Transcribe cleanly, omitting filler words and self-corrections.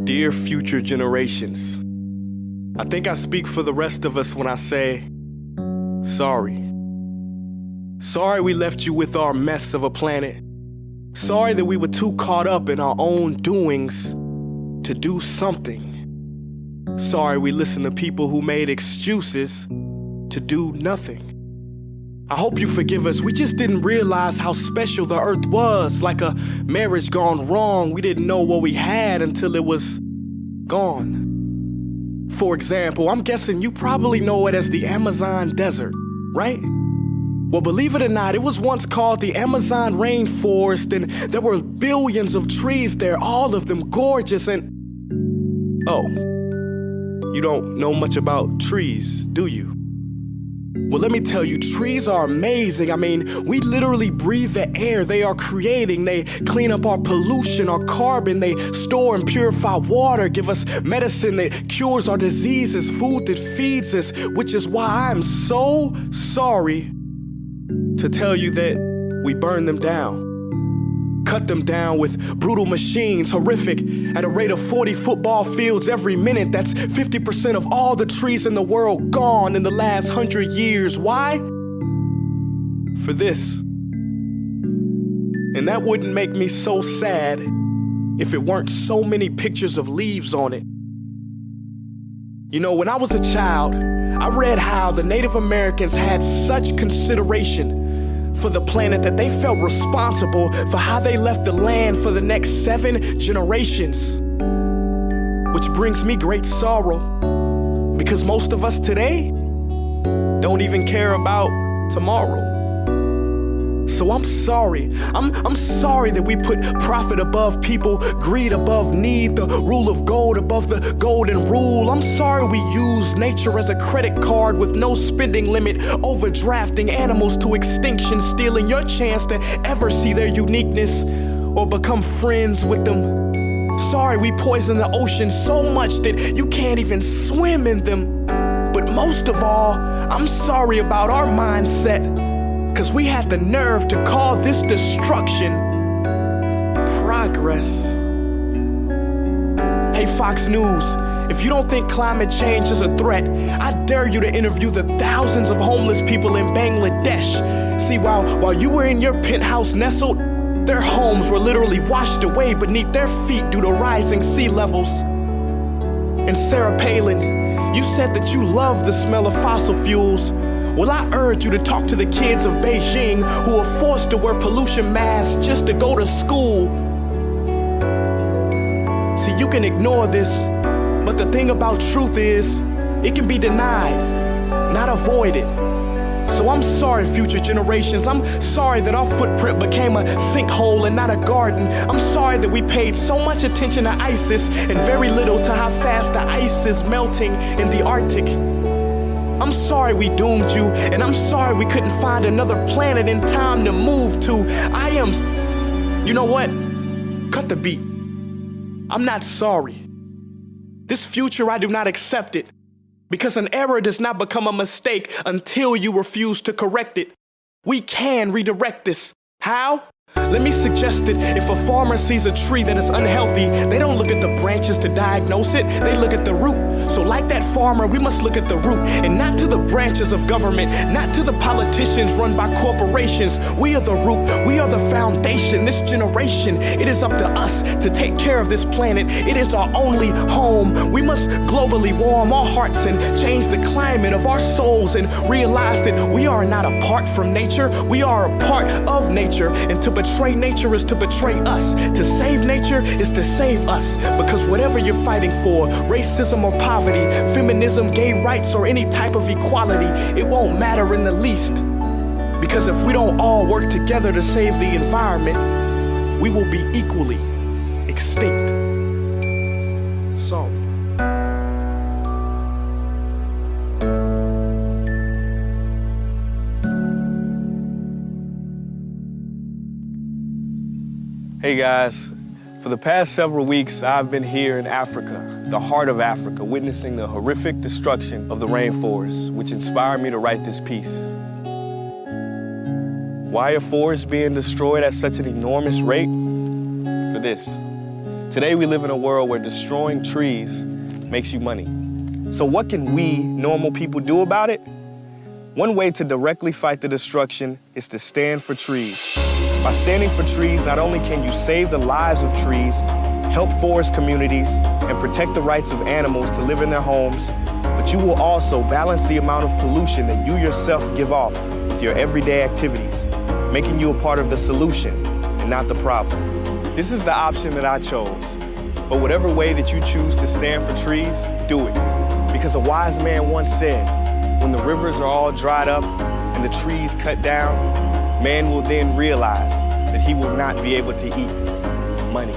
Dear future generations, I think I speak for the rest of us when I say, sorry. Sorry we left you with our mess of a planet. Sorry that we were too caught up in our own doings to do something. Sorry we listened to people who made excuses to do nothing. I hope you forgive us. We just didn't realize how special the earth was. Like a marriage gone wrong, we didn't know what we had until it was gone. For example, I'm guessing you probably know it as the Amazon desert, right? Well, believe it or not, it was once called the Amazon rainforest, and there were billions of trees there, all of them gorgeous, and... Oh, you don't know much about trees, do you? Well, let me tell you, trees are amazing. I mean, we literally breathe the air they are creating. They clean up our pollution, our carbon. They store and purify water, give us medicine that cures our diseases, food that feeds us, which is why I'm so sorry to tell you that we burn them down. Cut them down with brutal machines, horrific, at a rate of 40 football fields every minute. That's 50% of all the trees in the world gone in the last 100 years. Why? For this. And that wouldn't make me so sad if it weren't so many pictures of leaves on it. You know, when I was a child, I read how the Native Americans had such consideration for the planet that they felt responsible for how they left the land for the next 7 generations. Which brings me great sorrow, because most of us today don't even care about tomorrow. So I'm sorry. I'm sorry that we put profit above people, greed above need, the rule of gold above the golden rule. I'm sorry we use nature as a credit card with no spending limit, overdrafting animals to extinction, stealing your chance to ever see their uniqueness or become friends with them. Sorry we poison the ocean so much that you can't even swim in them. But most of all, I'm sorry about our mindset, 'cause we had the nerve to call this destruction progress. Hey, Fox News, if you don't think climate change is a threat, I dare you to interview the thousands of homeless people in Bangladesh. See, while you were in your penthouse nestled, their homes were literally washed away beneath their feet due to rising sea levels. And Sarah Palin, you said that you love the smell of fossil fuels. Well, I urge you to talk to the kids of Beijing who are forced to wear pollution masks just to go to school. See, you can ignore this, but the thing about truth is, it can be denied, not avoided. So I'm sorry, future generations. I'm sorry that our footprint became a sinkhole and not a garden. I'm sorry that we paid so much attention to ISIS and very little to how fast the ice is melting in the Arctic. I'm sorry we doomed you, and I'm sorry we couldn't find another planet in time to move to. You know what? Cut the beat. I'm not sorry. This future, I do not accept it, because an error does not become a mistake until you refuse to correct it. We can redirect this. How? Let me suggest that if a farmer sees a tree that is unhealthy, they don't look at the branches to diagnose it, they look at the root. So like that farmer, we must look at the root, and not to the branches of government, not to the politicians run by corporations. We are the root, we are the foundation, this generation. It is up to us to take care of this planet. It is our only home. We must globally warm our hearts and change the climate of our souls and realize that we are not apart from nature, we are a part of nature, and to betray nature is to betray us. To save nature is to save us. Because whatever you're fighting for, racism or poverty, feminism, gay rights, or any type of equality, it won't matter in the least. Because if we don't all work together to save the environment, we will be equally extinct. Sorry. Hey guys, for the past several weeks, I've been here in Africa, the heart of Africa, witnessing the horrific destruction of the rainforest, which inspired me to write this piece. Why are forests being destroyed at such an enormous rate? For this. Today we live in a world where destroying trees makes you money. So what can we, normal people, do about it? One way to directly fight the destruction is to stand for trees. By standing for trees, not only can you save the lives of trees, help forest communities, and protect the rights of animals to live in their homes, but you will also balance the amount of pollution that you yourself give off with your everyday activities, making you a part of the solution and not the problem. This is the option that I chose. But whatever way that you choose to stand for trees, do it. Because a wise man once said, when the rivers are all dried up and the trees cut down, man will then realize that he will not be able to eat money.